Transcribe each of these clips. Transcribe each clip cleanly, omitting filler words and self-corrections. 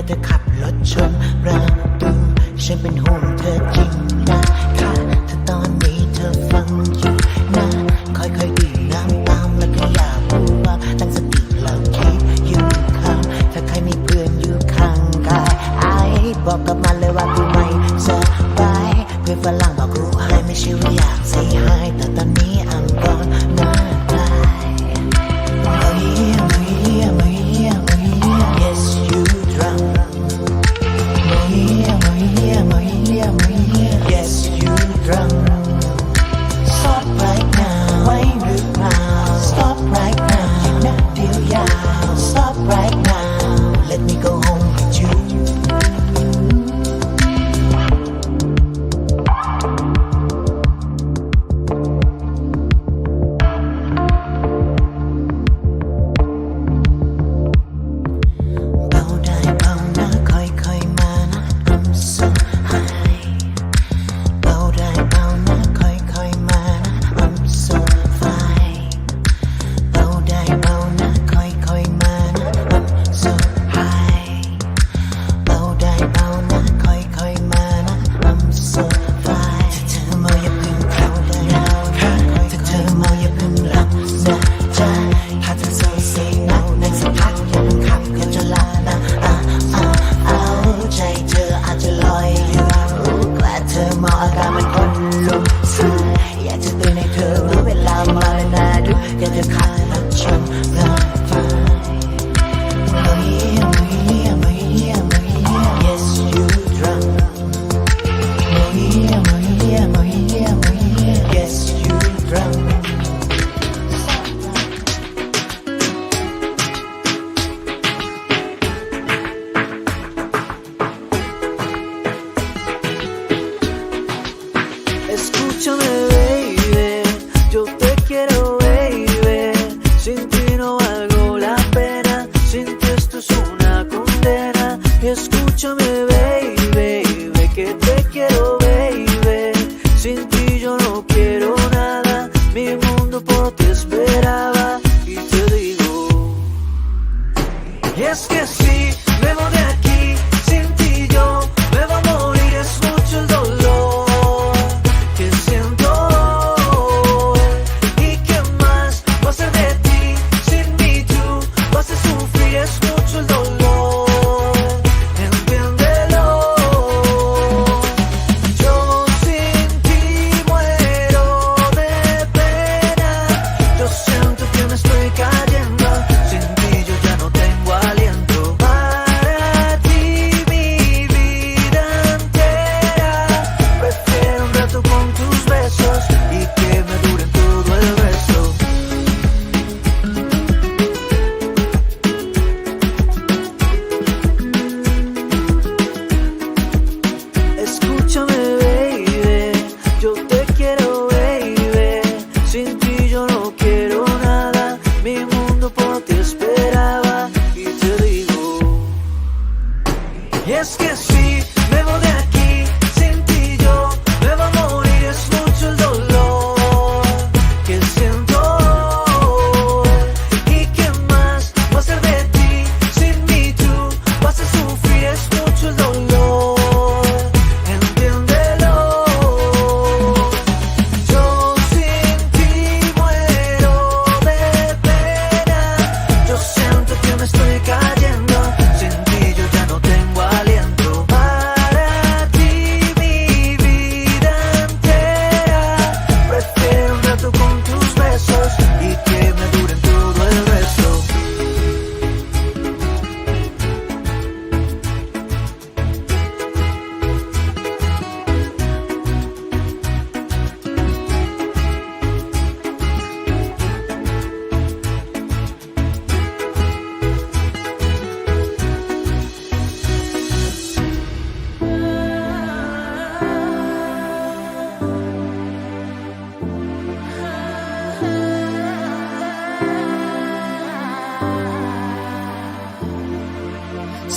เธอขับรถชนประตูฉันเป็นห่วงเธอจริงนะค่ะถ้าตอนนี้เธอฟังอยู่นะค่อยๆดื่มน้ำตามแล้วก็อย่าพูดว่าตั้งสติแล้วคิดอยู่ข้างถ้าใครมีเพื่อนอยู่ข้างกายไอ้บอกกับมันเลยว่ากูไม่สบายเพื่อนฝรั่งบอกกูให้ไม่ใช่ว่าอยากเสียหายแต่ตอนนี้I'm gonna die。Yes you drunk。Yes you drunk。Stop right now ไว้หรือเปล่า Stop right now นัดเดียวยาว Stop right now Let me go home with you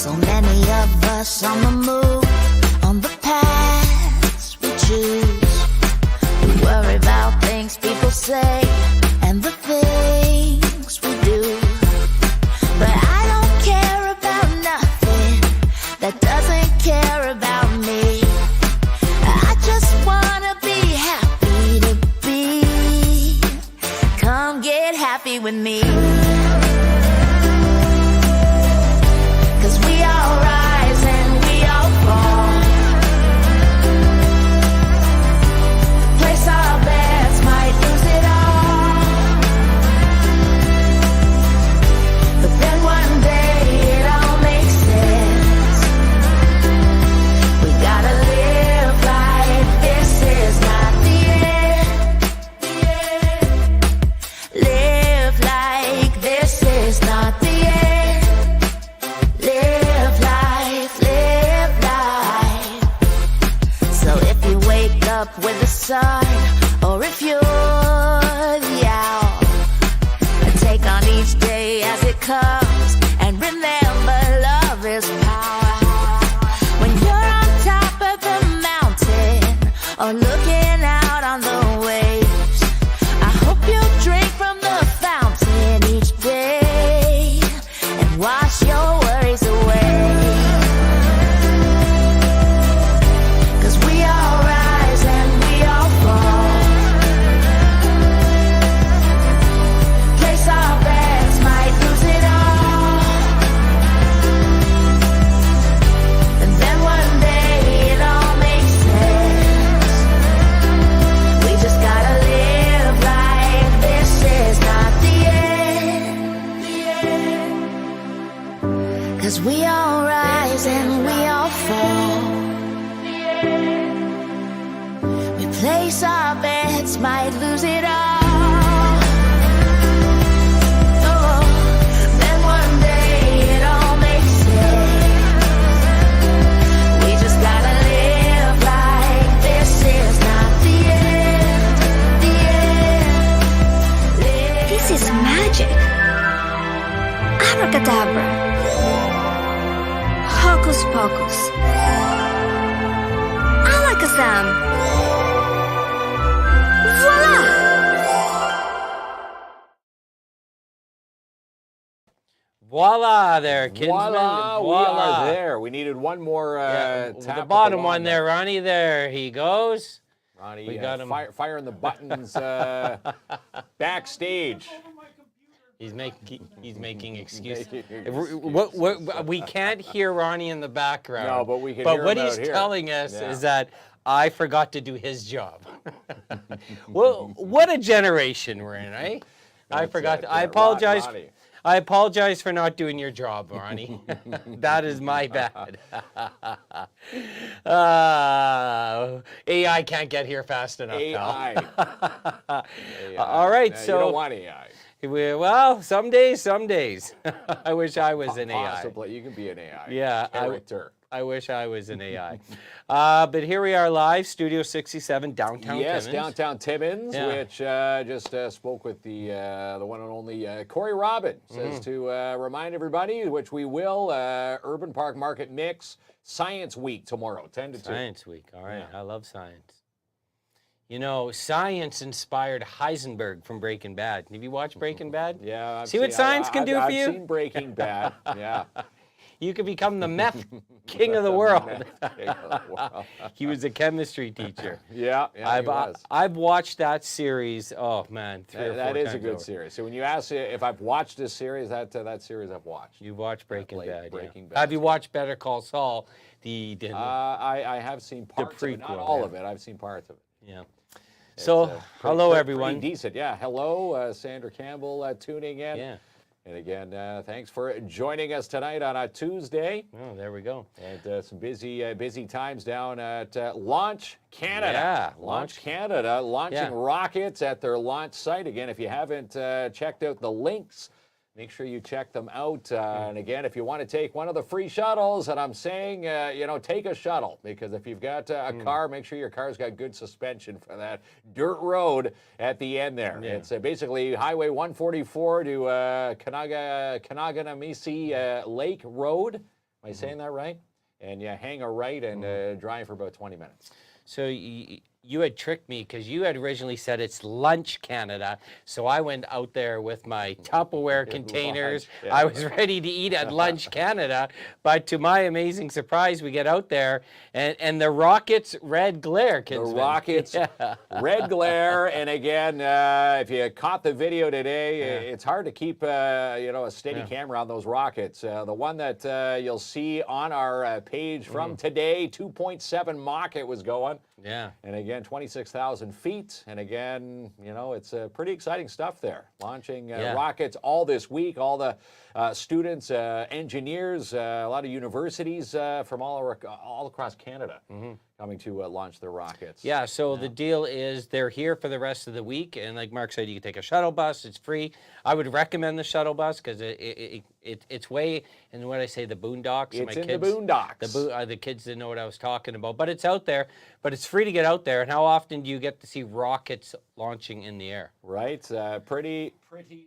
So many of us on the move, on the paths we choose. We worry about things people say and the things we do. But I don't care about nothing. with the sun, or if you're the owl. Take on each day as it comes, and remember love is power. When you're on top of the mountain, or looking out on the waves, I hope you'll drink from the fountain each day, and wash your worries away. Cause we all rise and we all fall. We place our bets, might lose it all. Oh, then one day it all makes sense. We just gotta live like this is not the end. This is magic. Abracadabra. Hocus pocus. Alakazam. Voila! Voila there, kinsmen. Voila, we are there. We needed one more tap the at bottom lawn one there, Ronnie. There he goes. Ronnie, We got him. firing the buttons backstage. He's making excuses. We can't hear Ronnie in the background. No, but we can But hear what him he's out here. telling us Yeah. is that I forgot to do his job. Well, what a generation we're in, eh? I forgot. I apologize. Ronnie. I apologize for not doing your job, Ronnie. That is my bad. AI can't get here fast enough, AI. pal. All right, You so don't want AI. well, some days. I wish I was an AI. Possibly, you can be an AI. Yeah, Character. I wish I was an AI. But here we are live, Studio 67, downtown Yes, Timmins. downtown Timmins, Yeah. which just spoke with the one and only Corey Robin. Says to remind everybody, which we will, Urban Park Market Mix, Science Week tomorrow, 10 to 2. Science Week, all right. Yeah. I love science. You know, science inspired Heisenberg from Breaking Bad. Have you watched Breaking Bad? Yeah. See what science can do for you? I've seen Breaking Bad. Yeah. You could become the meth king of the world. He was a chemistry teacher. Yeah, he was. I've watched that series. Oh man, three or four That is a times good over. series. So when you ask if I've watched this series, that series I've watched. You've watched Breaking Like Bad. Breaking Yeah. Bad. Have you watched Better Call Saul? I have seen parts of it, not prequel, all yeah. of it. I've seen parts of it. Yeah. So, hello everyone. Pretty decent, yeah. Hello, Sandra Campbell tuning in. Yeah. And again, thanks for joining us tonight on a Tuesday. Oh, there we go. And some busy times down at Launch Canada. Yeah, Launch Canada, launching rockets at their launch site. Again, if you haven't checked out the links, make sure you check them out. And again, if you want to take one of the free shuttles, and I'm saying, take a shuttle, because if you've got a car, make sure your car's got good suspension for that dirt road at the end there. Yeah. It's basically Highway 144 to Kanaganamisi Lake Road. Am I saying that right? And you hang a right and drive for about 20 minutes. So you had tricked me because you had originally said it's Lunch Canada. So I went out there with my Tupperware containers. Lunch, yeah. I was ready to eat at Lunch Canada. But to my amazing surprise, we get out there and the rockets red glare. Kinsman. The rockets, red glare, and again, if you caught the video today, it's hard to keep a steady camera on those rockets. The one that you'll see on our page from today, 2.7 Mach it was going. Yeah. And again, 26,000 feet. And again, it's pretty exciting stuff there. Launching rockets all this week. All the students, engineers, a lot of universities from all across Canada coming to launch their rockets. Yeah, so the deal is they're here for the rest of the week, and like Mark said, you can take a shuttle bus. It's free. I would recommend the shuttle bus because it's way in what I say the boondocks. It's in the boondocks. The kids didn't know what I was talking about, but it's out there. But it's free to get out there. And how often do you get to see rockets launching in the air? Right, pretty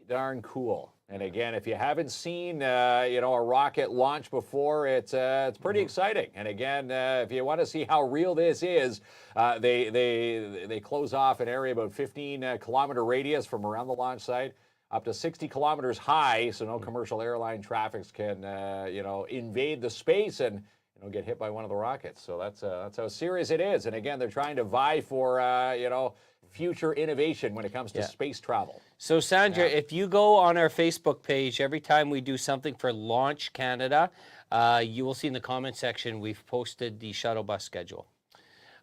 darn cool. And again, if you haven't seen a rocket launch before, it's pretty exciting. And again, if you want to see how real this is, they close off an area about 15-kilometer radius from around the launch site, up to 60 kilometers high, so no commercial airline traffic can invade the space and get hit by one of the rockets. So that's how serious it is. And again, they're trying to vie for future innovation when it comes to space travel. So Sandra, if you go on our Facebook page, every time we do something for Launch Canada, you will see in the comment section we've posted the shuttle bus schedule.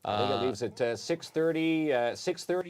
I think it leaves at 6:30,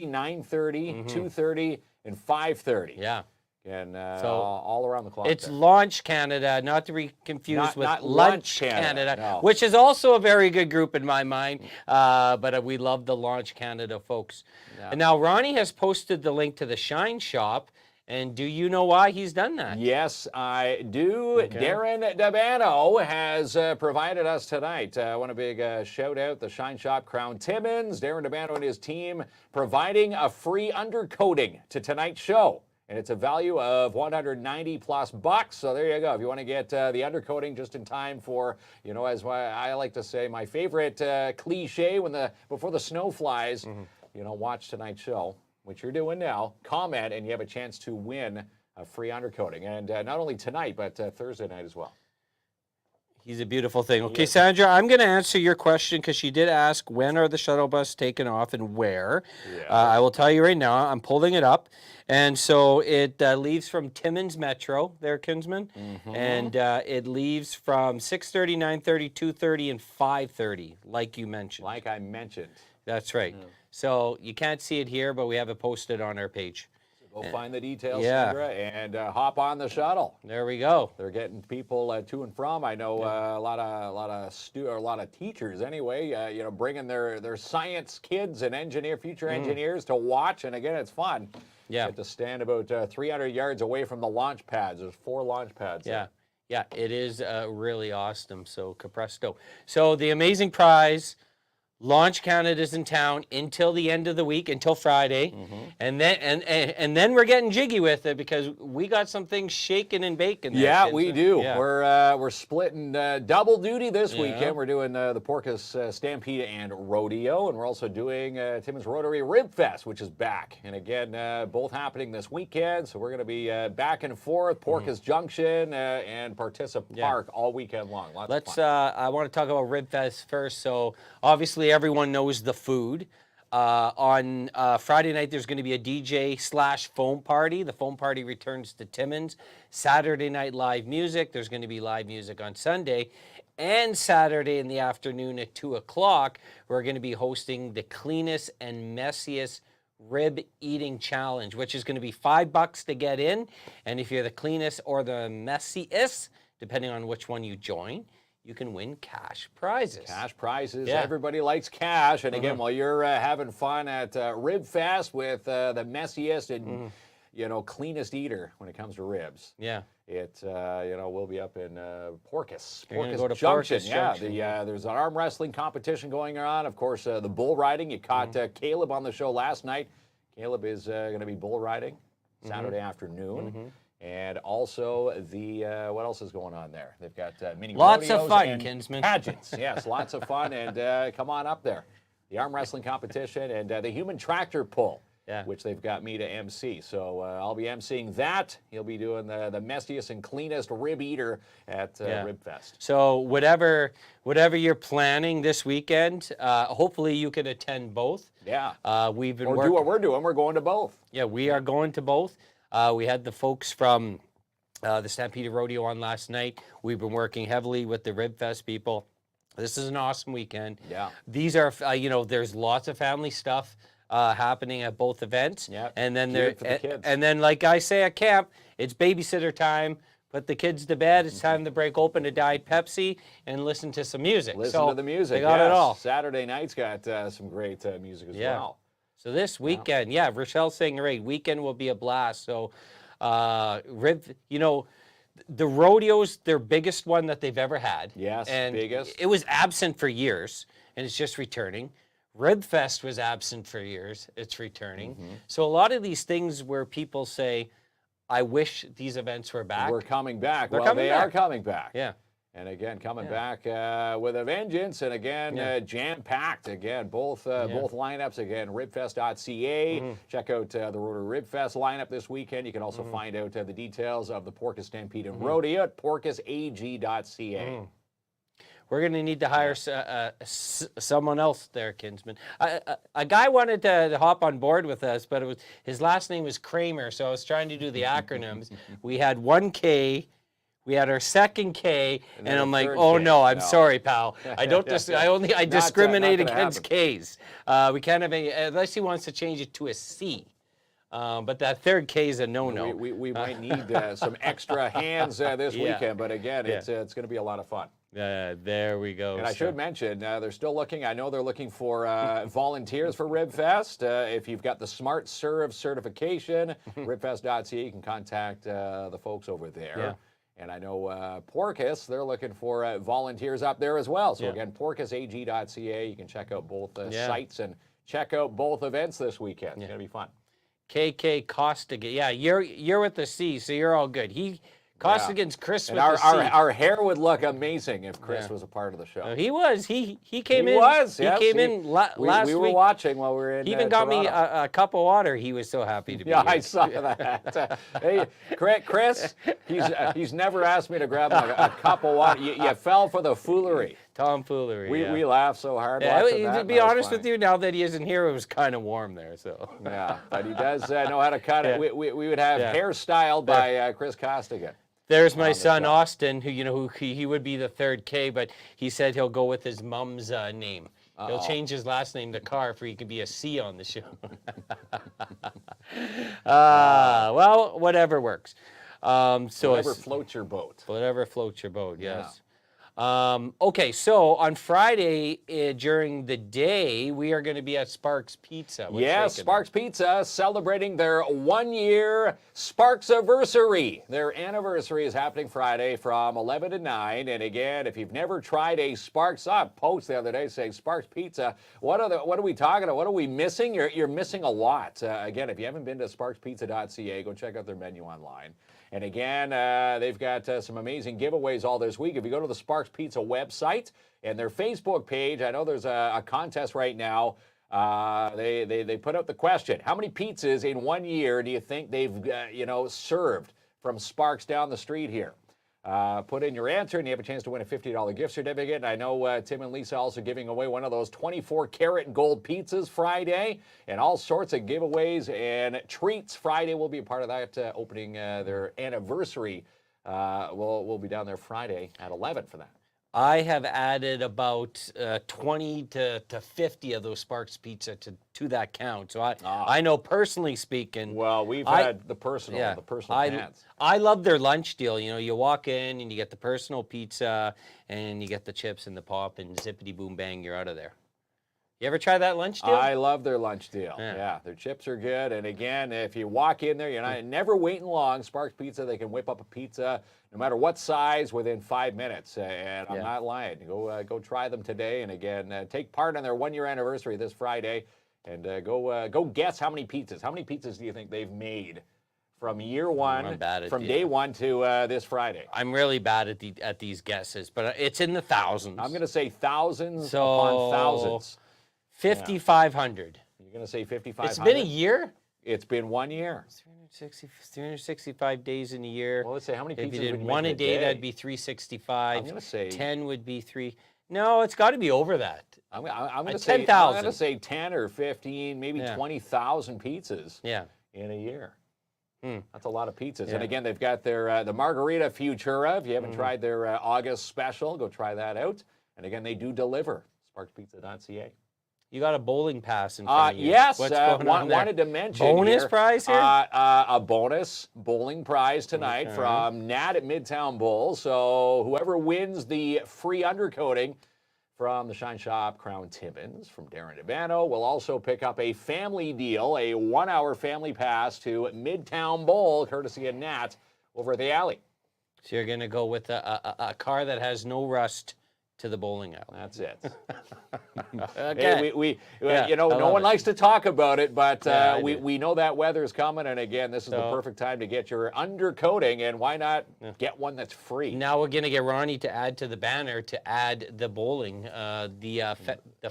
9:30, 2:30, and 5:30. Yeah. And so all around the clock. It's Launch Canada, not to be confused with not Lunch Canada, no. which is also a very good group in my mind. But we love the Launch Canada folks. Yeah. And now Ronnie has posted the link to the Shine Shop. And do you know why he's done that? Yes, I do. Okay. Darren Dabano has provided us tonight. I want a big shout out the Shine Shop Krown Timmins. Darren Dabano and his team providing a free undercoating to tonight's show. And it's a value of $190+. So there you go. If you want to get the undercoating just in time for, as I like to say, my favorite cliche before the snow flies, watch tonight's show, which you're doing now, comment, and you have a chance to win a free undercoating. And not only tonight, but Thursday night as well. He's a beautiful thing. Okay, Sandra, I'm going to answer your question because she did ask when are the shuttle bus taken off and where. Yeah. I will tell you right now. I'm pulling it up. And so it leaves from Timmins Metro, there, Kinsman. And it leaves from 6:30, 9:30, 2:30, and 5:30, like you mentioned. Like I mentioned. That's right. Yeah. So you can't see it here, but we have it posted on our page. Go find the details, Sandra, and hop on the shuttle. There we go. They're getting people to and from. I know a lot of teachers anyway. Bringing their science kids and future engineers to watch. And again, it's fun. Yeah. You have to stand about 300 yards away from the launch pads. There's 4 launch pads. Yeah. Yeah, it is really awesome. So capresto. So the amazing prize. Launch Canada's in town until the end of the week, until Friday, and then we're getting jiggy with it because we got some things shaking and baking. Yeah, we do. Yeah. We're splitting double duty this weekend. We're doing the Porpoise Stampede and Rodeo, and we're also doing Timmins Rotary Rib Fest, which is back. And again, both happening this weekend. So we're going to be back and forth, Porpoise Junction and Participa Park all weekend long. Lots of fun. I want to talk about Rib Fest first. So obviously, everyone knows the food. On Friday night, there's going to be a DJ/foam party. The foam party returns to Timmins. Saturday night, live music. There's going to be live music on Sunday. And Saturday in the afternoon at 2 o'clock, we're going to be hosting the cleanest and messiest rib eating challenge, which is going to be $5 to get in. And if you're the cleanest or the messiest, depending on which one you join, you can win cash prizes. Cash prizes. Yeah. Everybody likes cash. And again, while you're having fun at Rib Fest with the messiest and cleanest eater when it comes to ribs. Yeah. It we'll be up in Porpoise Junction. Junction. There's an arm wrestling competition going on. Of course, the bull riding. You caught Caleb on the show last night. Caleb is going to be bull riding Saturday afternoon. And also what else is going on there? They've got mini lots rodeos of fun, and Kinsman. Pageants. Yes, lots of fun. And come on up there. The arm wrestling competition and the human tractor pull, which they've got me to MC. So I'll be MCing that. He'll be doing the messiest and cleanest rib eater at Rib Fest. So whatever you're planning this weekend, hopefully you can attend both. Yeah. We've been do what we're doing. We're going to both. Yeah, we are going to both. We had the folks from the Stampede Rodeo on last night. We've been working heavily with the Rib Fest people. This is an awesome weekend. Yeah. These are, there's lots of family stuff happening at both events. Yeah. And then like I say at camp, it's babysitter time. put the kids to bed. It's time to break open a Diet Pepsi and listen to some music. Listen to the music. They got it all. Saturday night's got some great music as well. So this weekend, Rochelle's saying right, weekend will be a blast. So, you know, the rodeo's their biggest one that they've ever had. Yes, and biggest. It was absent for years, and it's just returning. Ribfest was absent for years. It's returning. So a lot of these things where people say, I wish these events were back. We're coming back. They're well, coming they back. are coming back. Yeah. And again, coming back with a vengeance, and again, jam-packed. Again, both lineups. Again, ribfest.ca. Check out the Rotary Ribfest lineup this weekend. You can also find out the details of the Porpoise Stampede and Rodeo at porpoiseag.ca. We're going to need to hire someone else there, Kinsman. A guy wanted to hop on board with us, but his last name was Kramer, so I was trying to do the acronyms. We had 1K. We had our second K, and I'm like, oh no, I'm sorry, pal. I don't I discriminate against Ks. We can't have any, unless he wants to change it to a C. But that third K is a no-no. We might need some extra hands this weekend, but again, it's going to be a lot of fun. There we go. And I should mention, they're still looking. I know they're looking for volunteers for Ribfest. If you've got the Smart Serve certification, ribfest.ca, you can contact the folks over there. Yeah. And I know Porpoise, they're looking for volunteers up there as well. So again, porpoiseag.ca, you can check out both sites and check out both events this weekend. It's going to be fun. KK Costigan. Yeah, you're with the C, so you're all good. Costigan's Chris and with the C. Our hair would look amazing if Chris was a part of the show. He was. He came in. He came in last week. We were watching while we were in He even got Toronto. me a cup of water. He was so happy to be here. I saw that. Hey, Chris, he's never asked me to grab a cup of water. You fell for the foolery. Tomfoolery. We laughed so hard watching that. To be honest with you, now that he isn't here, it was kind of warm there. So yeah, but he does know how to cut it. We would have hair styled by Chris Costigan. There's my son Austin, who he would be the third K, but he said he'll go with his mom's name. He'll change his last name to Carr for he could be a C on the show. Well, whatever works. Whatever floats your boat. Whatever floats your boat, yes. Okay, so on Friday during the day, we are going to be at Sparks Pizza. Yes, Sparks Pizza celebrating their 1-year Sparks-iversary. Their anniversary is happening Friday from 11 to 9. And again, if you've never tried a Sparks, I post the other day saying Sparks Pizza, what are we talking about? What are we missing? You're missing a lot. Again, if you haven't been to sparkspizza.ca, go check out their menu online. And again, they've got some amazing giveaways all this week. If you go to the Sparks Pizza website and their Facebook page, I know there's a contest right now. They put out the question: how many pizzas in 1 year do you think they've served from Sparks down the street here? Put in your answer, and you have a chance to win a $50 gift certificate. And I know Tim and Lisa also giving away one of those 24-karat gold pizzas Friday, and all sorts of giveaways and treats. Friday will be a part of that, opening their anniversary. We'll be down there Friday at 11 for that. I have added about 20 to 50 of those Sparks Pizza to that count. So I know personally speaking. Well, we've had the personal fans. I love their lunch deal. You walk in and you get the personal pizza and you get the chips and the pop and zippity boom bang, you're out of there. You ever try that lunch deal? I love their lunch deal. Yeah, their chips are good. And again, if you walk in there, you're never waiting long. Sparks Pizza, they can whip up a pizza no matter what size within 5 minutes. And I'm not lying. Go try them today. And again, take part in their 1-year anniversary this Friday. And go guess how many pizzas. How many pizzas do you think they've made from year one, day one to this Friday? I'm really bad at these guesses, but it's in the thousands. I'm going to say thousands upon thousands. 5,500. You're going to say 5,500? It's been a year? It's been 1 year. 365 days in a year. Well, let's say how many pizzas if you did would you one make a day, that'd be 365. I'm going to say 10 would be 3. No, it's got to be over that. I'm going to 10,000. I'm going to say 10 or 15, maybe 20,000 pizzas. In a year. That's a lot of pizzas. And again, they've got their the Margarita Futura. If you haven't tried their August special, go try that out. And again, they do deliver. SparksPizza.ca. You got a bowling pass in front of you. Yes, What's going on there? wanted to mention bonus here, prize here? a bonus bowling prize tonight Okay. from Nat at Midtown Bowl. So whoever wins the free undercoating from the Shine Shop Krown Timmins from Darren Devano will also pick up a family deal, a 1-hour family pass to Midtown Bowl, courtesy of Nat over at the alley. So you're going to go with a car that has no rust to the bowling alley. That's it. Okay. We Yeah, you know, I no love one it. likes to talk about it, but Yeah, I do. we know that weather's coming, and again, this is the So- perfect time to get your undercoating, and why not get one that's free? Now we're going to get Ronnie to add to the banner to add the bowling, the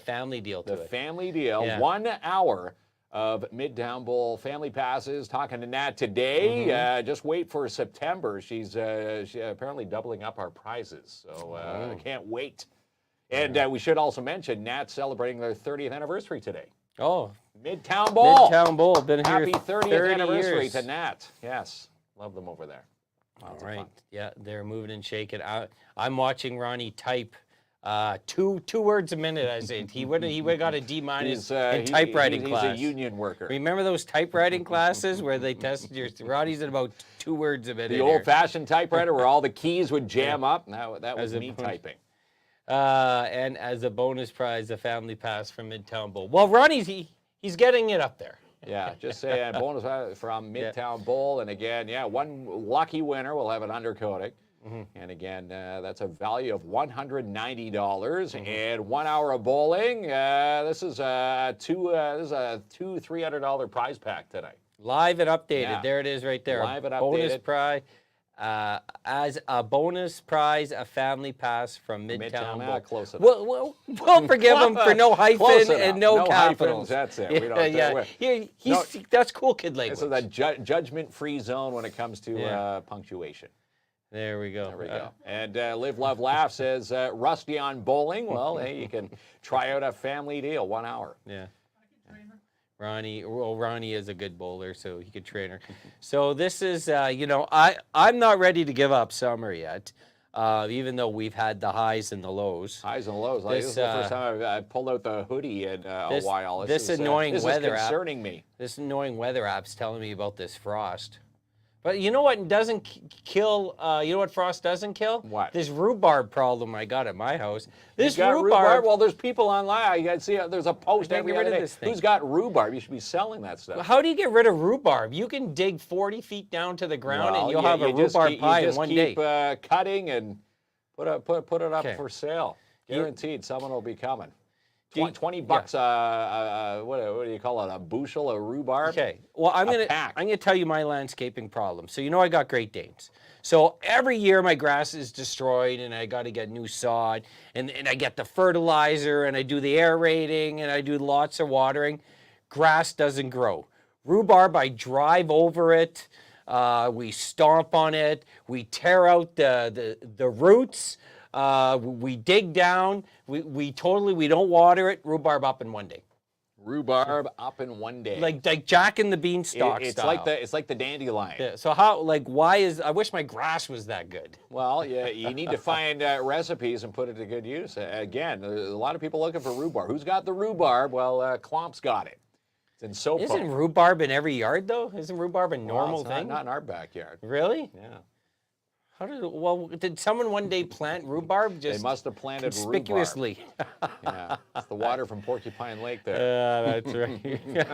family deal to The it. family deal, Yeah. 1 hour of Midtown Bowl family passes. Talking to Nat today. Mm-hmm. Just wait for September. She's apparently doubling up our prizes, so I can't wait. And we should also mention Nat's celebrating their 30th anniversary today. Oh, Midtown Bowl. Midtown Bowl. Been here Happy 30th 30 anniversary years. to Nat. Yes, love them over there. All right. Yeah, they're moving and shaking. I'm watching Ronnie type two words a minute. I said he would have got a D- in typewriting class. He's a union worker. Remember those typewriting classes where they tested your Ronnie's at about 2 words a minute. The here. old-fashioned typewriter where all the keys would jam up. That was As me opposed- typing. And as a bonus prize, a family pass from Midtown Bowl. Well, Ronnie's he's getting it up there. Yeah, just say a bonus from Midtown Bowl. And again, one lucky winner will have an undercoating. And again, that's a value of $190 and 1 hour of bowling. This is a $300 prize pack tonight. Live and updated. Yeah. There it is right there. Live and Bonus updated. prize. As a bonus prize, a family pass from Midtown Bowl. Close enough. We'll forgive him for no Close hyphen enough. and no No capitals. hyphens, that's it. We don't- That's cool kid language. This is a judgment-free zone when it comes to Yeah. punctuation. There we go. There we go. And Live, Love, Laugh says, rusty on bowling. Well, hey, you can try out a family deal, 1 hour. Yeah. Ronnie is a good bowler, so he could train her. So this is, I'm not ready to give up summer yet, even though we've had the highs and the lows. Highs and lows. This is the first time I've pulled out the hoodie in a while. This is, annoying this weather is app. concerning me. This annoying weather app's telling me about this frost. But you know what doesn't kill, you know what frost doesn't kill? What? This rhubarb problem I got at my house. This You got rhubarb, Well, there's people online. You got to see, there's a post Get every rid other of day. this thing. Who's got rhubarb? You should be selling that stuff. how do you get rid of rhubarb? You can dig 40 feet down to the ground and you'll have a you just rhubarb keep- pie you in just one keep, day. cutting and put it up Okay. for sale. Guaranteed, someone will be coming. Do you- 20 bucks. What do you call it? A bushel of rhubarb. Okay. Well, I'm pack. gonna tell you my landscaping problem. So you know I got Great Danes. So every year my grass is destroyed and I got to get new sod and I get the fertilizer and I do the aerating and I do lots of watering. Grass doesn't grow. Rhubarb, I drive over it. We stomp on it. We tear out the roots. We dig down. We don't water it. Rhubarb up in one day. Rhubarb up in one day. Like Jack and the Beanstalk it's style. like the dandelion. Yeah, so I wish my grass was that good. Well, yeah, you need to find recipes and put it to good use. Again, there's a lot of people looking for rhubarb. Who's got the rhubarb? Well, Klomp's got it. It's in soap. Isn't rhubarb in every yard though? Isn't rhubarb a normal thing? Not in our backyard. Really? Yeah. Did someone one day plant rhubarb? They Just must have planted conspicuously. rhubarb. Yeah, it's the water from Porcupine Lake there. That's right.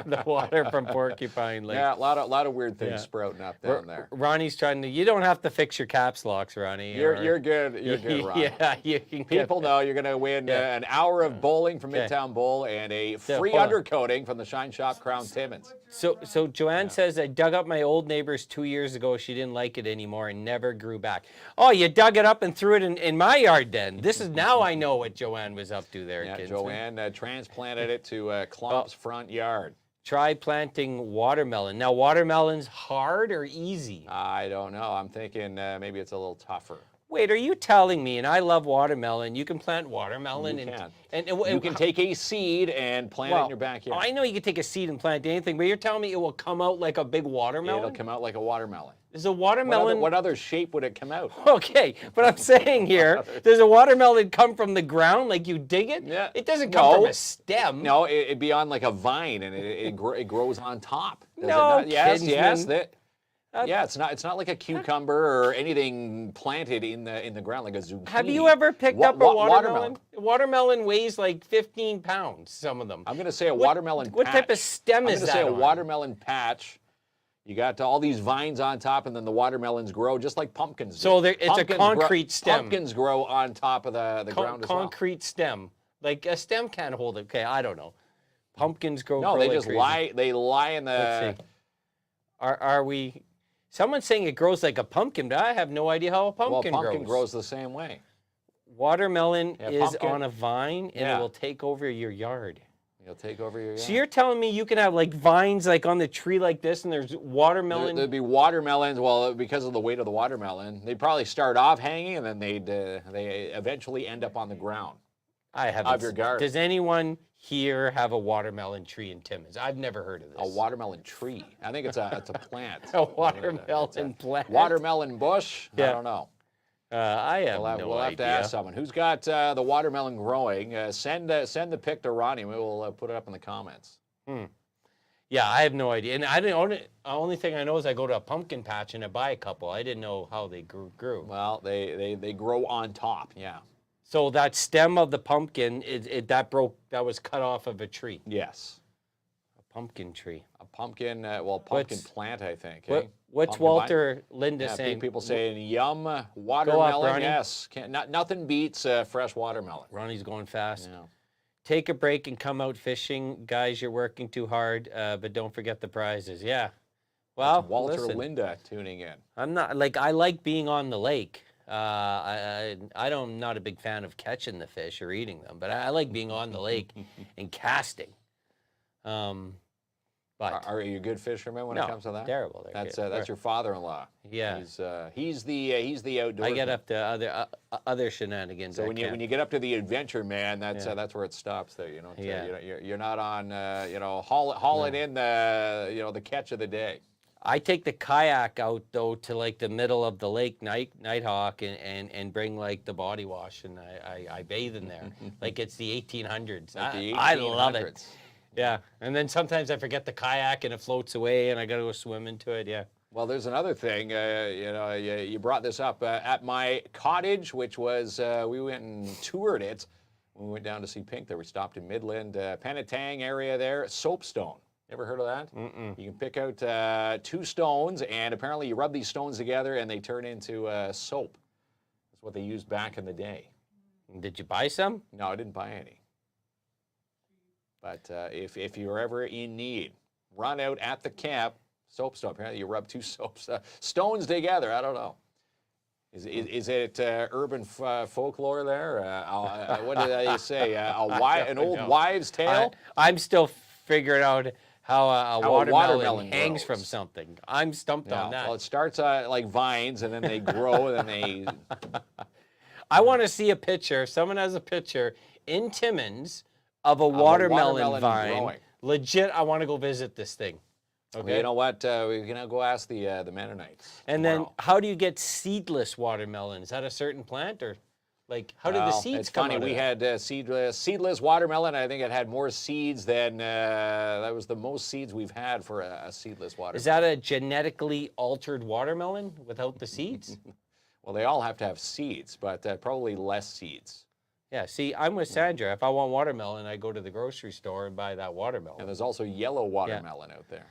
The water from Porcupine Lake. Yeah, a lot of weird things Yeah. sprouting up down there. Ronnie's trying to. You don't have to fix your caps locks, Ronnie. You're good. You're good, Ron. Yeah, you can get. People know you're going to win an hour of bowling from Midtown Bowl and a free hold on. undercoating from the Shine Shop Krown Timmins. So Joanne says, I dug up my old neighbor's 2 years ago. She didn't like it anymore and never grew back. Oh, you dug it up and threw it in my yard then. This is now I know what Joanne was up to there, Yeah, kids. Joanne transplanted it to Klomp's front yard. Try planting watermelon. Now, watermelon's hard or easy? I don't know. I'm thinking maybe it's a little tougher. Wait, are you telling me, and I love watermelon, you can plant watermelon? You can. And You can take a seed and plant it in your backyard. I know you can take a seed and plant anything, but you're telling me it will come out like a big watermelon? It'll come out like a watermelon. There's a watermelon. What other shape would it come out? Okay, but I'm saying here, does a watermelon come from the ground, like you dig it? Yeah. It doesn't come from a stem. No, it'd be on like a vine, and it grows on top. Does No, it not? Yes, Kinsman. Yeah, it's not like a cucumber or anything planted in the ground like a zucchini. Have you ever picked up a watermelon? Watermelon weighs like 15 pounds, some of them. I'm going to say a watermelon patch. What type of stem is that? I'm going to say a on? watermelon patch. You got all these vines on top, and then the watermelons grow just like pumpkins do. So it's a concrete stem. Pumpkins grow on top of the ground as well. Concrete stem. Like a stem can't hold it. Okay, I don't know. Pumpkins grow. No, they like just crazy. lie. They lie in the. Let's see. Are we? Someone's saying it grows like a pumpkin, but I have no idea how a pumpkin grows. Well, pumpkin grows the same way. Watermelon is pumpkin. on a vine, and it will take over your yard. It'll take over your yard. So you're telling me you can have like vines like on the tree like this, and there's watermelon? There'd be watermelons. Well, because of the weight of the watermelon, they'd probably start off hanging, and then they eventually end up on the ground. I haven't. Of your garden. Does anyone here have a watermelon tree in Timmins? I've never heard of this. A watermelon tree. I think it's a plant. A watermelon plant. Watermelon bush. Yeah. I don't know. I have We'll have to ask someone who's got the watermelon growing. Send the pic to Ronnie. We will put it up in the comments. Yeah, I have no idea. And I didn't own it. The only thing I know is I go to a pumpkin patch and I buy a couple. I didn't know how they grew. Well, they grow on top. Yeah. So that stem of the pumpkin, that was cut off of a tree. Yes. A pumpkin tree. A pumpkin. Pumpkin plant, I think. What's Pumpkin Walter Linda saying? People saying yum watermelon. Ronnie. Yes. Nothing beats fresh watermelon. Ronnie's going fast. Yeah. Take a break and come out fishing. Guys, you're working too hard, but don't forget the prizes. Yeah. Well, That's Walter listen, Linda tuning in. I'm not I like being on the lake. I'm not a big fan of catching the fish or eating them, but I like being on the lake and casting. But Are you a good fisherman when it comes to that? Terrible. That's your father-in-law. Yeah. He's the outdoor. I get up to other shenanigans. So when you get up to the adventure, man, that's where it stops. There, you know. You're not on hauling in the catch of the day. I take the kayak out though to like the middle of the lake, Nighthawk, and bring like the body wash, and I bathe in there like it's the 1800s. I love it. Yeah, and then sometimes I forget the kayak and it floats away, and I gotta go swim into it. Yeah. Well, there's another thing. You brought this up at my cottage, which was we went and toured it when we went down to see Pink. There we stopped in Midland, Penetang area there. Soapstone. Ever heard of that? Mm-mm. You can pick out 2 stones, and apparently you rub these stones together, and they turn into soap. That's what they used back in the day. Did you buy some? No, I didn't buy any. But if you're ever in need, run out at the camp, soapstone. Apparently you rub 2 stones together. I don't know. Is it urban folklore there? What did I say? An old wives' tale? I'm still figuring out how a watermelon hangs grows from something. I'm stumped on that. Well, it starts like vines, and then they grow, and then they... I want to see a picture. Someone has a picture in Timmins of a watermelon vine. growing. Legit, I want to go visit this thing. Okay. Well, you know what? We're going to go ask the Mennonites And tomorrow. then how do you get seedless watermelon? Is that a certain plant, or like how did the seeds come funny. out of We that? had seedless watermelon. I think it had more seeds than that was the most seeds we've had for a seedless watermelon. Is that a genetically altered watermelon without the seeds? Well, they all have to have seeds, but probably less seeds. Yeah, see, I'm with Sandra. If I want watermelon, I go to the grocery store and buy that watermelon. And there's also yellow watermelon out there.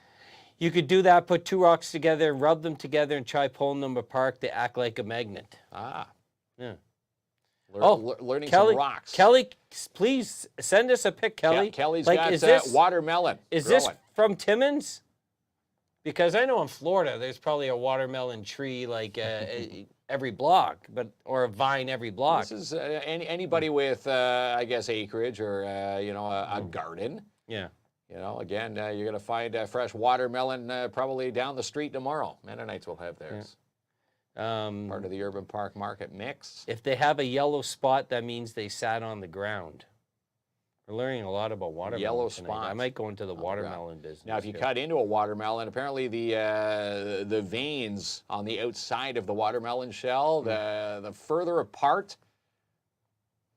You could do that, put 2 rocks together, rub them together, and try pulling them apart. They act like a magnet. Ah. Yeah. Learning Kelly, some rocks. Kelly, please send us a pic, Kelly. Yeah, Kelly's like, got watermelon Is growing. this from Timmins? Because I know in Florida, there's probably a watermelon tree like every block, or a vine every block. This is anybody with, I guess, acreage or, a garden. Yeah. Again, you're going to find fresh watermelon probably down the street tomorrow. Mennonites will have theirs. Part of the urban park market mix. If they have a yellow spot, that means they sat on the ground. We're learning a lot about watermelon Yellow tonight. spots. I might go into the watermelon business. Now, if you here. cut into a watermelon, apparently the veins on the outside of the watermelon shell, the further apart,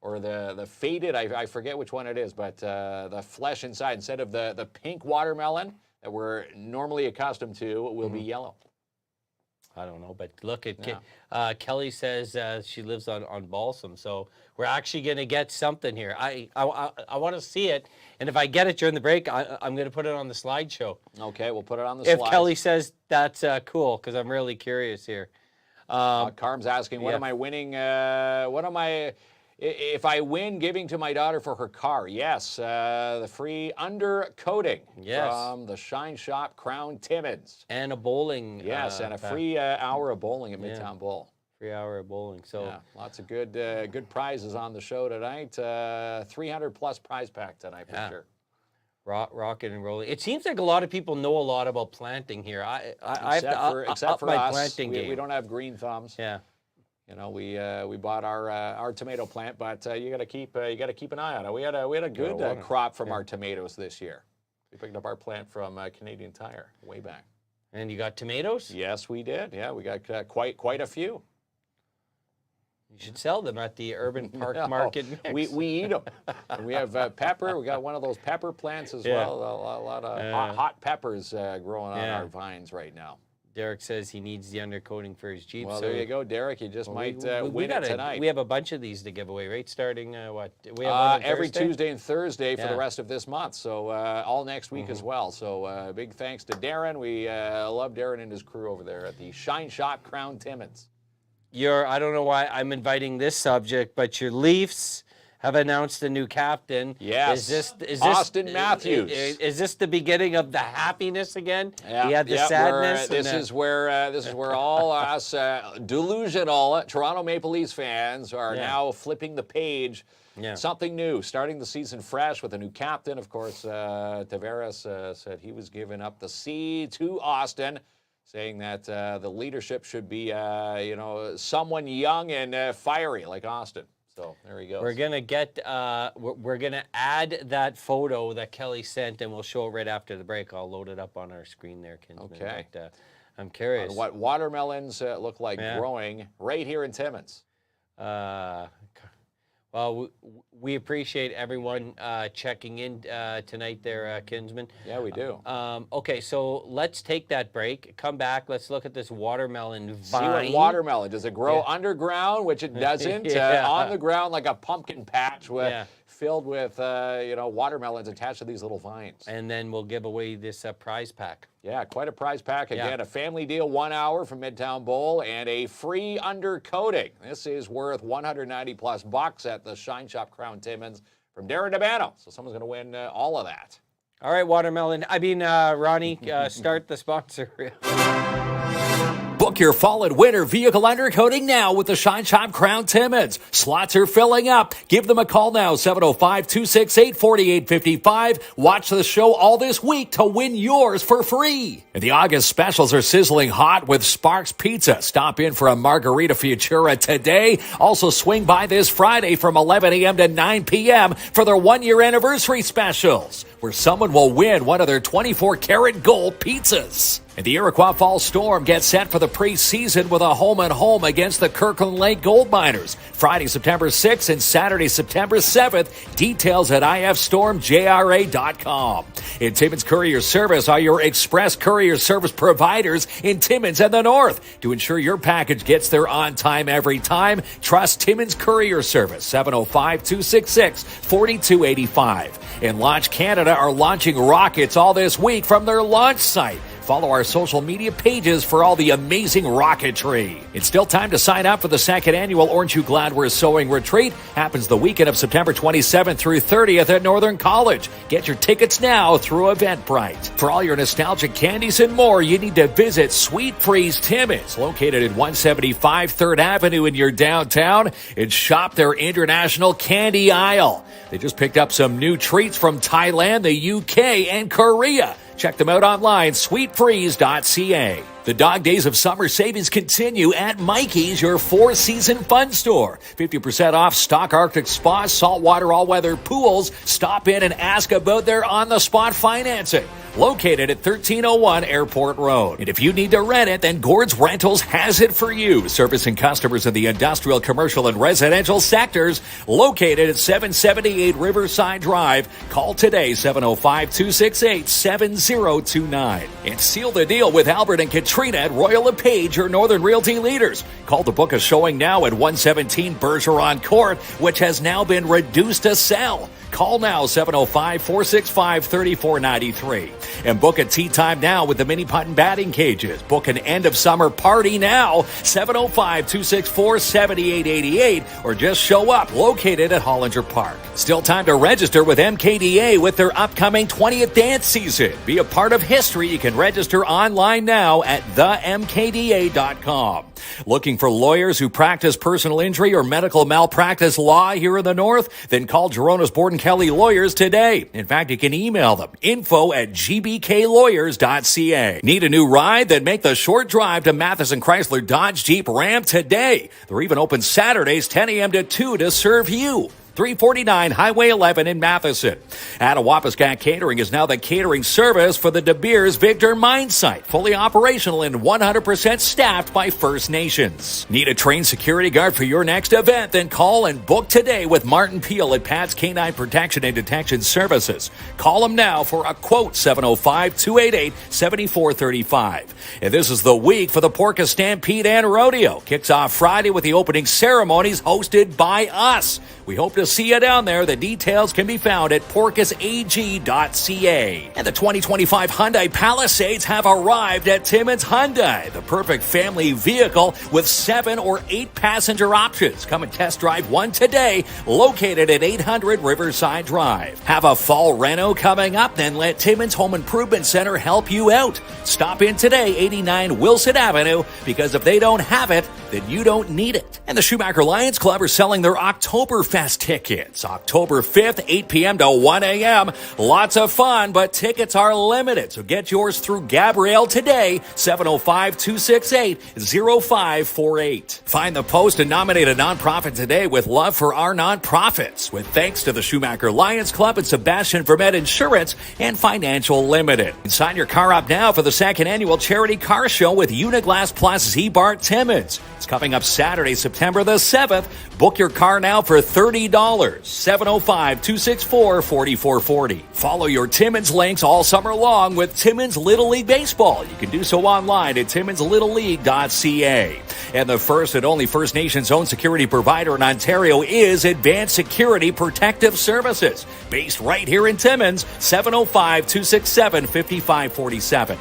or the faded, I forget which one it is, but the flesh inside, instead of the pink watermelon that we're normally accustomed to, will be yellow. I don't know, but look at Kelly says she lives on Balsam, so we're actually going to get something here. I want to see it, and if I get it during the break, I'm going to put it on the slideshow. Okay, we'll put it on the If slides. Kelly says that's cool, because I'm really curious here. Carm's asking, what am I winning? If I win giving to my daughter for her car? Yes, the free undercoating from the Shine Shop Krown Timmins. And a bowling. Yes, and a free hour of bowling at Midtown Bowl. Free hour of bowling. So yeah, lots of good prizes on the show tonight. 300+ prize pack tonight for sure. Rocking and rolling. It seems like a lot of people know a lot about planting here. Except for my us, planting game. we don't have green thumbs. Yeah. You know, we bought our tomato plant, but you got to keep an eye on it. We had a good crop from our tomatoes this year. We picked up our plant from Canadian Tire way back. And you got tomatoes? Yes, we did. Yeah, we got quite a few. You should sell them at the Urban Park Market Mix. We eat them. And we have pepper. We got one of those pepper plants as well. A lot of hot peppers growing on our vines right now. Derek says he needs the undercoating for his Jeep. Well, so there you go, Derek. You just might win it tonight. We have a bunch of these to give away, right? Starting what? We have one on every Thursday? Tuesday and Thursday for the rest of this month. So all next week as well. So big thanks to Darren. We love Darren and his crew over there at the Shine Shop Krown Timmins. I don't know why I'm inviting this subject, but your Leafs have announced a new captain. Yes. Is this Austin Matthews. Is this the beginning of the happiness again? Yeah, he had the sadness. This is where all us delusional Toronto Maple Leafs fans are now flipping the page. Yeah. Something new, starting the season fresh with a new captain. Of course, Tavares said he was giving up the C to Austin, saying that the leadership should be, someone young and fiery like Austin. So there he goes. We're gonna get. We're gonna add that photo that Kelly sent, and we'll show it right after the break. I'll load it up on our screen there, Kinsman. Okay. But, I'm curious. What watermelons look like growing right here in Timmins. Well, we appreciate everyone checking in tonight there, Kinsman. Yeah, we do. Okay, so let's take that break. Come back. Let's look at this watermelon vine. See what watermelon. Does it grow underground, which it doesn't, on the ground like a pumpkin patch filled with, watermelons attached to these little vines. And then we'll give away this prize pack. Yeah, quite a prize pack. Again, a family deal, 1 hour from Midtown Bowl, and a free undercoating. This is worth $190+ at the Shine Shop Krown Timmins from Darren DeBano. So someone's going to win all of that. All right, Ronnie, start the sponsor. Book your fall and winter vehicle undercoating now with the Shine Shop Krown Timmins. Slots are filling up. Give them a call now, 705-268-4855. Watch the show all this week to win yours for free. And the August specials are sizzling hot with Sparks Pizza. Stop in for a Margarita Futura today. Also swing by this Friday from 11 a.m. to 9 p.m. for their 1-year anniversary specials, where someone will win one of their 24-karat gold pizzas. And the Iroquois Fall Storm gets set for the preseason with a home-and-home against the Kirkland Lake Gold Miners. Friday, September 6th and Saturday, September 7th. Details at ifstormjra.com. And Timmins Courier Service are your express courier service providers in Timmins and the North. To ensure your package gets there on time every time, trust Timmins Courier Service, 705-266-4285. And Launch Canada are launching rockets all this week from their launch site. Follow our social media pages for all the amazing rocketry. It's still time to sign up for the 2nd annual Orange You Glad We're Sewing Retreat. Happens the weekend of September 27th through 30th at Northern College. Get your tickets now through Eventbrite. For all your nostalgic candies and more, you need to visit Sweet Freeze Timmins, located at 175 3rd Avenue in your downtown, and shop their international candy aisle. They just picked up some new treats from Thailand, the UK, and Korea. Check them out online, sweetfreeze.ca. The dog days of summer savings continue at Mikey's, your four-season fun store. 50% off stock Arctic spas, saltwater all-weather pools. Stop in and ask about their on-the-spot financing. Located at 1301 Airport Road. And if you need to rent it, then Gord's Rentals has it for you. Servicing customers in the industrial, commercial, and residential sectors. Located at 778 Riverside Drive. Call today, 705-268-7029. And seal the deal with Albert and Katrina at Royal LePage, your Northern Realty leaders. Call to book a showing now at 117 Bergeron Court, which has now been reduced to sell. Call now, 705-465-3493. And book a tea time now with the mini putt and batting cages. Book an end of summer party now, 705-264-7888, or just show up, located at Hollinger Park. Still time to register with MKDA with their upcoming 20th dance season. Be a part of history. You can register online now at themkda.com. Looking for lawyers who practice personal injury or medical malpractice law here in the North? Then call Gerona's Borden Kelly Lawyers today. In fact, you can email them, info@gbklawyers.ca. Need a new ride? Then make the short drive to Matheson Chrysler Dodge Jeep Ram today. They're even open Saturdays 10 a.m. to 2 to serve you. 349 Highway 11 in Matheson. Attawapiskat Catering is now the catering service for the De Beers Victor Mine Site. Fully operational and 100% staffed by First Nations. Need a trained security guard for your next event? Then call and book today with Martin Peel at Pat's Canine Protection and Detection Services. Call him now for a quote, 705-288-7435. And this is the week for the Porca Stampede and Rodeo. Kicks off Friday with the opening ceremonies hosted by us. We hope to see you down there. The details can be found at porcasag.ca. And the 2025 Hyundai Palisades have arrived at Timmins Hyundai, the perfect family vehicle with 7 or 8 passenger options. Come and test drive one today, located at 800 Riverside Drive. Have a fall reno coming up? Then let Timmins Home Improvement Center help you out. Stop in today, 89 Wilson Avenue, because if they don't have it, then you don't need it. And the Schumacher Lions Club are selling their Oktoberfest tickets. October 5th, 8 p.m. to 1 a.m. Lots of fun, but tickets are limited. So get yours through Gabrielle today, 705-268-0548. Find the post and nominate a nonprofit today with love for our nonprofits. With thanks to the Schumacher Lions Club and Sebastian Vermette Insurance and Financial Limited. And sign your car up now for the second annual Charity Car Show with Uniglass Plus Z-Bart Timmins. It's coming up Saturday, September the 7th. Book your car now for $30. 705-264-4440. Follow your Timmins links all summer long with Timmins Little League Baseball. You can do so online at timminslittleleague.ca. And the first and only First Nations-owned security provider in Ontario is Advanced Security Protective Services. Based right here in Timmins, 705-267-5547.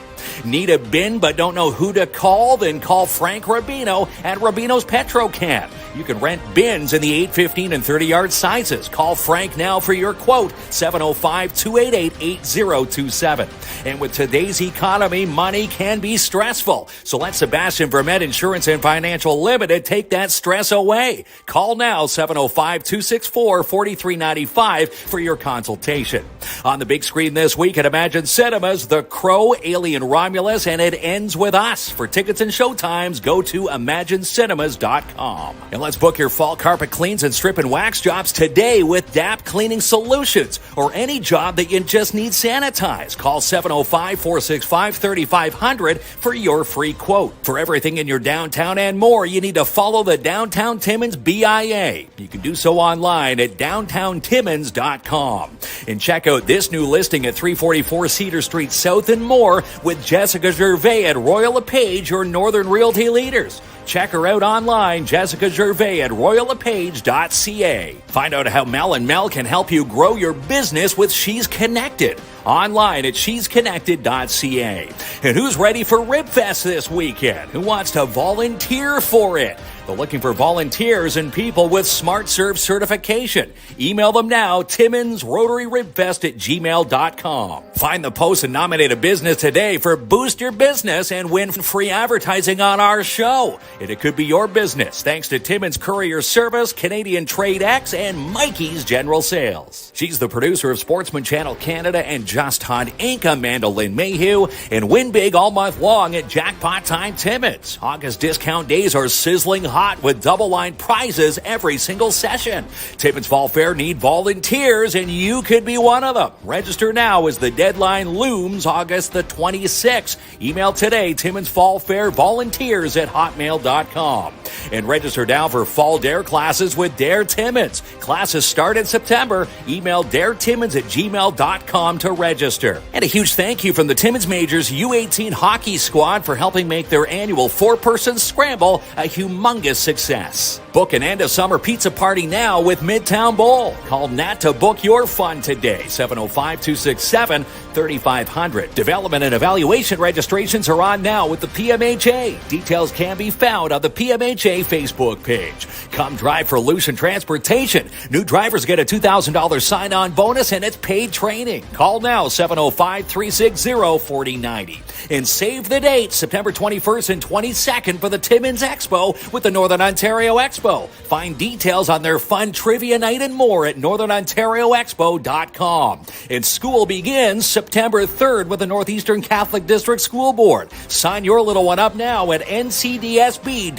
Need a bin but don't know who to call? Then call Frank Rubino at Rubino's Petrocan. You can rent bins in the 8, 15, and 30-yard sizes. Call Frank now for your quote, 705-288-8027. And with today's economy, money can be stressful. So let Sebastian Vermette Insurance and Financial Limited take that stress away. Call now, 705-264-4395 for your consultation. On the big screen this week at Imagine Cinemas, The Crow, Alien Romulus, and It Ends With Us. For tickets and showtimes, go to imaginecinemas.com. And let's book your fall carpet cleans and strip and wax jobs today with DAP Cleaning Solutions, or any job that you just need sanitized. Call 705-465-3500 for your free quote. For everything in your downtown and more, you need to follow the Downtown Timmins BIA. You can do so online at downtowntimmins.com. And check out this new listing at 344 Cedar Street South and more with Jessica Gervais at Royal LePage, your Northern Realty leaders. Check her out online, Jessica Gervais at royallepage.ca. Find out how Mel and Mel can help you grow your business with She's Connected. Online at shesconnected.ca. And who's ready for Ribfest this weekend? Who wants to volunteer for it? They're looking for volunteers and people with Smart Serve certification. Email them now, timmins.rotaryribfest@gmail.com. Find the post and nominate a business today for Boost Your Business and win free advertising on our show. And it could be your business thanks to Timmins Courier Service, Canadian Trade X, and Mikey's General Sales. She's the producer of Sportsman Channel Canada and Just Hunt Inc. Amanda Lynn Mayhew. And win big all month long at Jackpot Time Timmins. August discount days are sizzling hot with double-line prizes every single session. Timmins Fall Fair need volunteers, and you could be one of them. Register now as the deadline looms August the 26th. Email today, Timmins Fall Fair volunteers at hotmail.com. And register now for Fall Dare classes with Dare Timmins. Classes start in September. Email daretimmins@gmail.com to register. And a huge thank you from the Timmins Majors U18 hockey squad for helping make their annual 4-person scramble a humongous success. Book an end-of-summer pizza party now with Midtown Bowl. Call Nat to book your fun today, 705-267-3500. Development and evaluation registrations are on now with the PMHA. Details can be found on the PMHA Facebook page. Come drive for Lucian Transportation. New drivers get a $2,000 sign-on bonus, and it's paid training. Call now, 705-360-4090. And save the date, September 21st and 22nd for the Timmins Expo with the Northern Ontario Expo. Find details on their fun trivia night and more at northernontarioexpo.com. And school begins September 3rd with the Northeastern Catholic District School Board. Sign your little one up now at ncdsb.on.ca.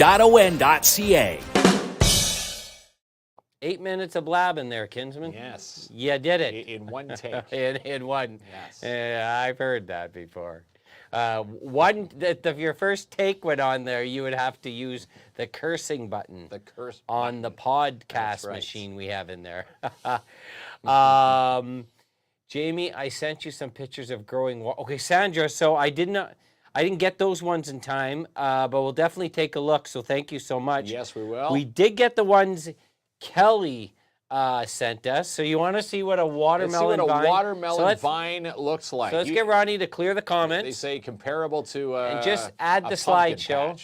8 minutes of blabbing there, Kinsman. Yes. You did it. In one take. in one. Yes. Yeah, I've heard that before. If your first take went on there, you would have to use the cursing button. The curse on button. the podcast That's right. machine we have in there. Jamie, I sent you some pictures of growing. Okay, Sandra. So I didn't get those ones in time, but we'll definitely take a look. So thank you so much. Yes, we will. We did get the ones Kelly sent us. So you want to see what a watermelon Let's see what vine? a watermelon vine looks like. So let's get Ronnie to clear the comments. They say comparable to and just add the slideshow.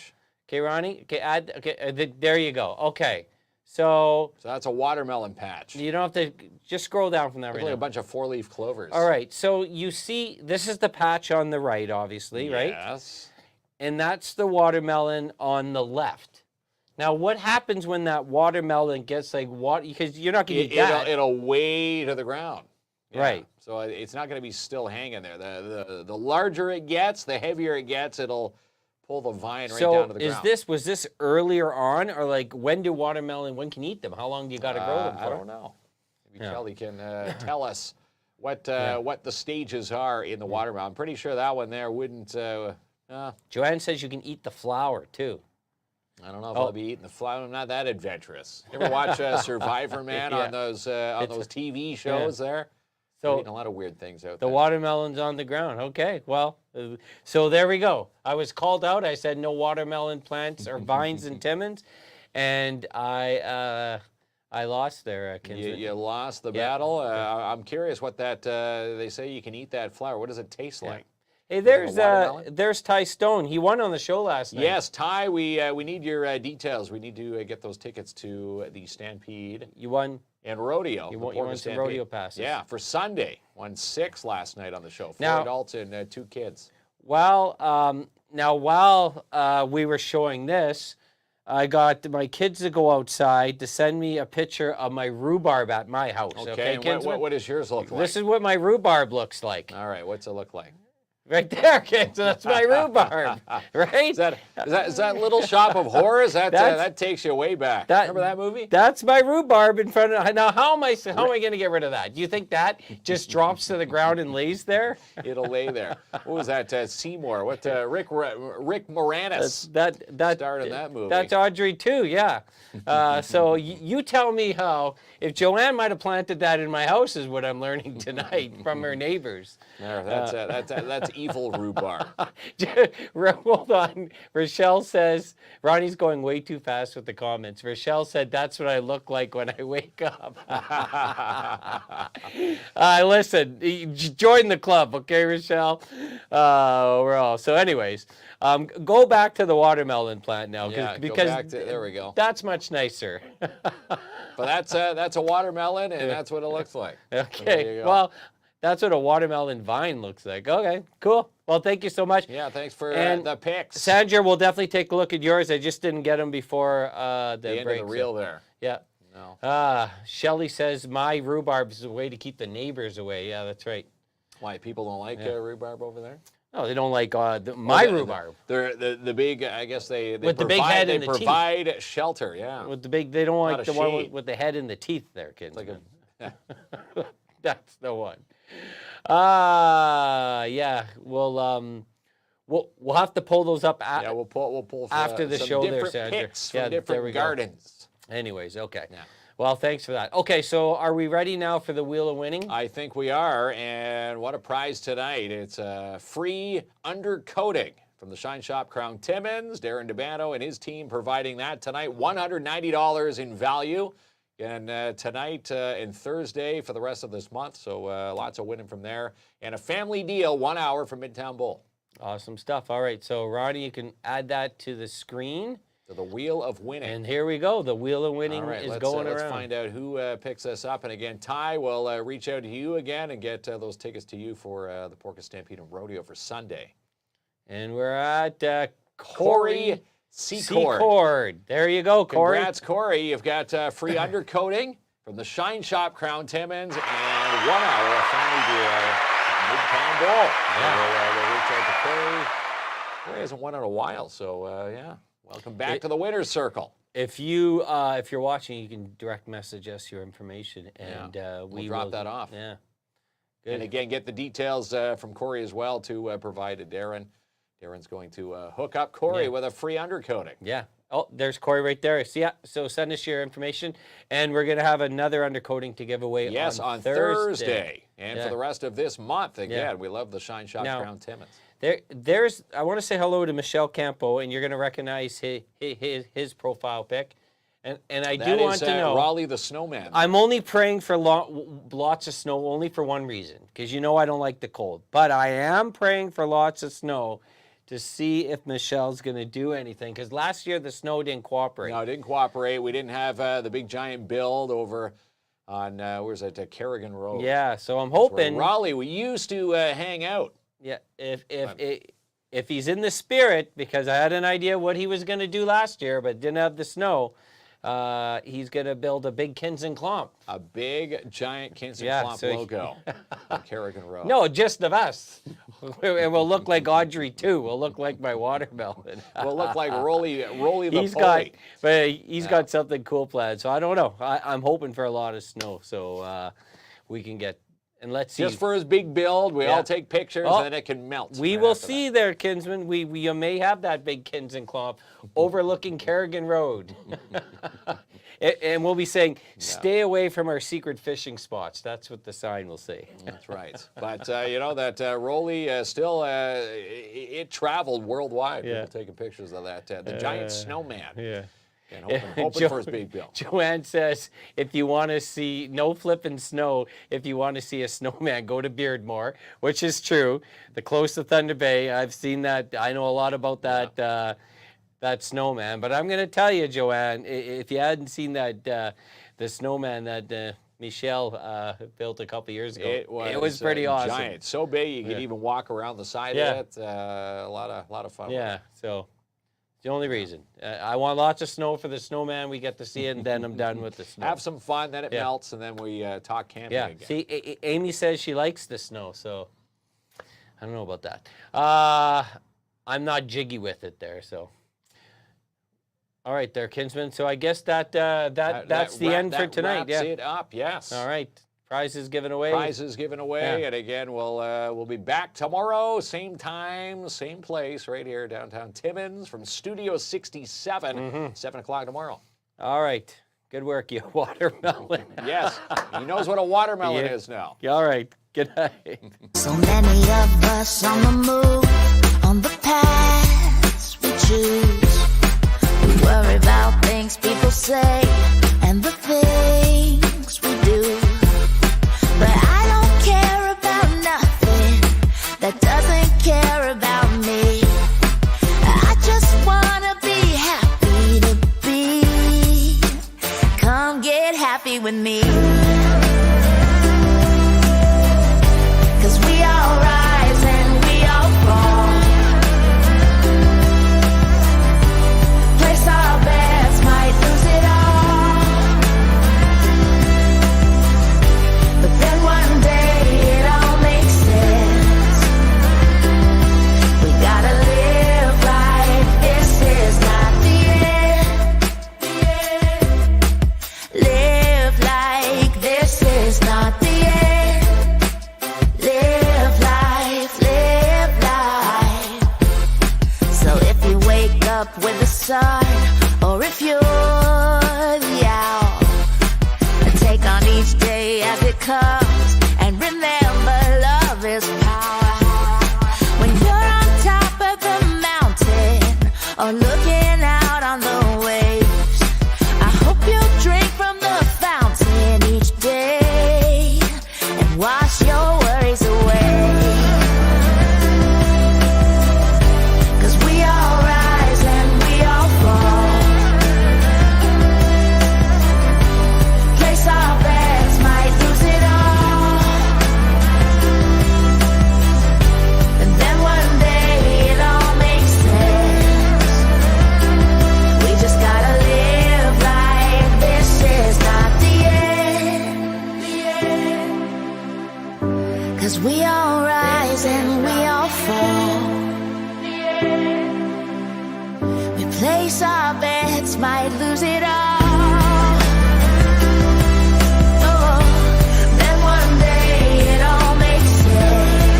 Okay, Ronnie. Okay, add. Okay, there you go. Okay, so that's a watermelon patch. You don't have to just scroll down from that right like now. a bunch of 4-leaf clovers. All right. So you see, this is the patch on the right, obviously, right? Yes. And that's the watermelon on the left. Now, what happens when that watermelon gets like water? Because you're not going to eat that. It'll weigh to the ground. Yeah. Right. So it's not going to be still hanging there. The larger it gets, the heavier it gets, it'll pull the vine right down to the ground. Was this earlier on, or like when can you eat them? How long do you got to grow them for? I don't know. Maybe Kelly can tell us what the stages are in the watermelon. I'm pretty sure that one there wouldn't. Joanne says you can eat the flower too. I don't know if I'll be eating the flower. I'm not that adventurous. Ever watch Survivor Man on those TV shows there? So eating a lot of weird things out there. The watermelon's on the ground. Okay, well, so there we go. I was called out. I said no watermelon plants or vines in Timmins, and I lost there. You lost the battle. I'm curious what that they say you can eat that flower. What does it taste like? Hey, there's Ty Stone. He won on the show last night. Yes, Ty, we need your details. We need to get those tickets to the Stampede. You won. And rodeo. You won some rodeo passes. Yeah, for Sunday. Won 6 last night on the show. 4 adults and 2 kids. Well, now while we were showing this, I got my kids to go outside to send me a picture of my rhubarb at my house. Okay, and what does yours look like? This is what my rhubarb looks like. All right, what's it look like? Right there, okay, so that's my rhubarb, right? Is that Little Shop of Horrors? That takes you way back. Remember that movie? That's my rhubarb in front of. Now, how am I going to get rid of that? Do you think that just drops to the ground and lays there? It'll lay there. What was that? Seymour? What? Rick Moranis. That starred in that movie. That's Audrey too. Yeah. So you tell me how. If Joanne might have planted that in my house, is what I'm learning tonight from her neighbors. That's evil rhubarb. Hold on. Rochelle says, Ronnie's going way too fast with the comments. Rochelle said, that's what I look like when I wake up. Listen, join the club, okay, Rochelle? Overall. So anyways, go back to the watermelon plant now. Yeah, because go back to, there we go. That's much nicer. But that's a watermelon, and that's what it looks like. So there Okay, you go. well, that's what a watermelon vine looks like. Okay, cool. Well, thank you so much. Yeah, thanks for And the pics. Sandra, we'll definitely take a look at yours. I just didn't get them before the end break. of the reel there. Yeah. No. Shelly says, my rhubarb is a way to keep the neighbors away. Yeah, that's right. Why, people don't like rhubarb over there? No, they don't like my rhubarb. They're the big, I guess they With the provide, big head they and the teeth. provide shelter, yeah. With the big, they don't like Not the a one shade. with the head and the teeth there, kids. Like That's the one. Yeah, we'll have to pull those up yeah, we'll pull after the some show there, different Sandra. pics from Yeah, there different we go. gardens. Anyways, okay. Yeah. Well, thanks for that. Okay, so are we ready now for the Wheel of Winning? I think we are, and what a prize tonight. It's a free undercoating from the Shine Shop Krown Timmins. Darren DeBano and his team providing that tonight. $190 in value. And tonight and Thursday for the rest of this month, so lots of winning from there. And a family deal, 1 hour from Midtown Bowl. Awesome stuff. All right, so Ronnie, you can add that to the screen. To the Wheel of Winning. And here we go. The Wheel of Winning All right, is let's, going let's around. find out who picks us up. And again, Ty will reach out to you again and get those tickets to you for the Porcus Stampede and Rodeo for Sunday. And we're at Corey Secord. Secord. There you go, Corey. Congrats, Corey. You've got free undercoating from the Shine Shop Krown Timmins and 1 hour of family deal at Midtown Bowl. Yeah. We'll reach out to Corey. Corey hasn't won in a while, so yeah. Welcome back to the winner's circle. If you're watching, you can direct message us your information, and we'll drop that off. Yeah. Good. And again, get the details from Corey as well to provide to Darren. Darren's going to hook up Corey with a free undercoating. Yeah. Oh, there's Corey right there. So, yeah, so send us your information, and we're going to have another undercoating to give away on Thursday. And for the rest of this month, again, we love the Shine Shop Now, Krown Timmins. I want to say hello to Michelle Campo, and you're going to recognize his profile pic. And I do want to know. Raleigh the Snowman. I'm only praying for lots of snow only for one reason, because you know I don't like the cold. But I am praying for lots of snow to see if Michelle's going to do anything, because last year the snow didn't cooperate. No, it didn't cooperate. We didn't have the big giant build over on, where's that, Kerrigan Road. Yeah, so I'm hoping. Raleigh, we used to hang out. Yeah, if he's in the spirit, because I had an idea what he was going to do last year, but didn't have the snow, he's going to build a big KINZ and KLOMP. A big, giant KINZ and KLOMP logo on Kerrigan Road. No, just of us. And we'll look like Audrey, too. We'll look like my watermelon. We'll look like Rolly the He's got something cool planned, so I don't know. I'm hoping for a lot of snow, so we can get. And let's see. Just for his big build, we all take pictures, and then it can melt. We will see there, Kinsman. We may have that big KINZ and KLOMP overlooking Kerrigan Road. And we'll be saying, stay away from our secret fishing spots. That's what the sign will say. That's right. But, you know, that Rolly still, it traveled worldwide. Yeah. People taking pictures of that. The giant snowman. Yeah. And hoping for his big bill. Joanne says, if you want to see, no flipping snow, if you want to see a snowman, go to Beardmore, which is true. The close to Thunder Bay, I've seen that. I know a lot about that that snowman. But I'm going to tell you, Joanne, if you hadn't seen that, the snowman that Michelle built a couple years ago, it was pretty awesome. Giant, so big you could even walk around the side of it. A lot of fun. Yeah, so. The only reason. I want lots of snow for the snowman. We get to see it, and then I'm done with the snow. Have some fun, then it melts, and then we talk camping again. See, Amy says she likes the snow, so I don't know about that. I'm not jiggy with it there, so. All right, there, Kinsman. So I guess that's the end for tonight. Wraps it up, yes. All right. Prizes given away. Prizes given away, and again, we'll be back tomorrow, same time, same place, right here downtown Timmins from Studio 67, 7 o'clock tomorrow. All right. Good work, you watermelon. Yes, he knows what a watermelon is now. All right. Good night. So many of us on the move, on the paths we choose. We worry about things people say and the things we do. But I don't care about nothing that doesn't care about me. I just wanna be happy to be. Come get happy with me. We all rise and we all fall. Place our bets, might lose it all. But then one day it all makes sense. We gotta live like this is not the end. Live like this is not the end. Up with the sun, or if you're the owl, and take on each day as it comes, and remember love is power. When you're on top of the mountain, or looking out on the waves, I hope you drink from the fountain each day, and wash your worries away. We all rise and we all fall. We place our bets, might lose it all. Oh, then one day it all makes sense.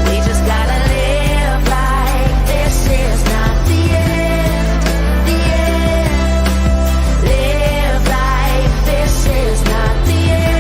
We just gotta live like this is not the end. The end. Live like this is not the end.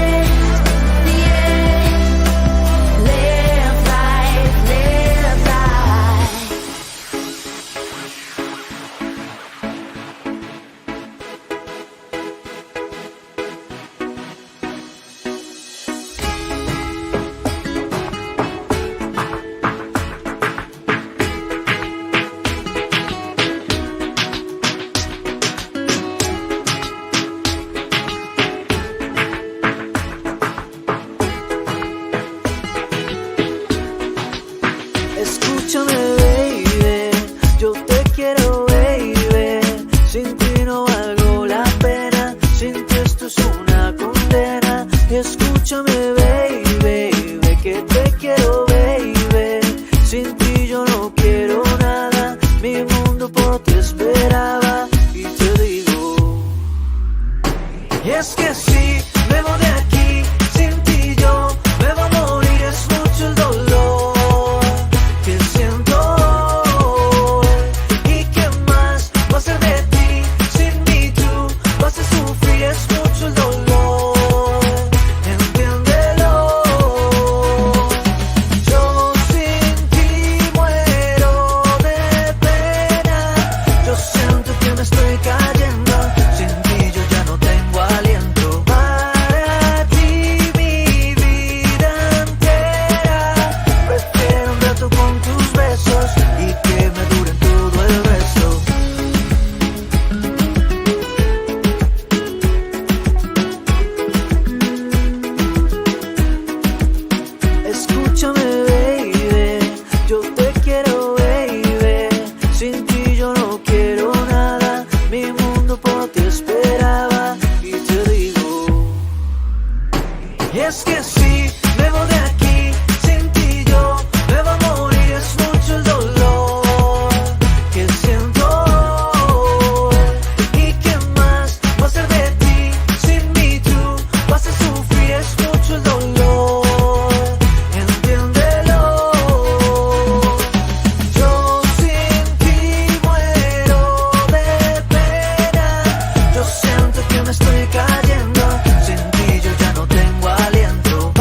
me estoy cayendo. Sin ti yo ya no tengo aliento.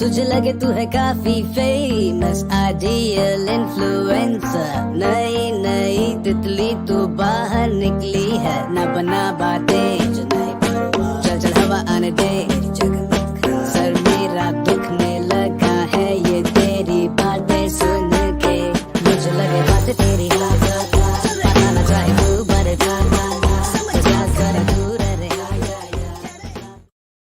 तुझे लगे तू है काफी famous, ideal influencer, नई नई तितली तू बाहर निकली है, ना बना बातें जो नहीं परवाह, चल चल हवा आने दे मेरी जगह, सर मेरा दुखने लगा है ये तेरी बातें सुन के, मुझे लगे बातें तेरी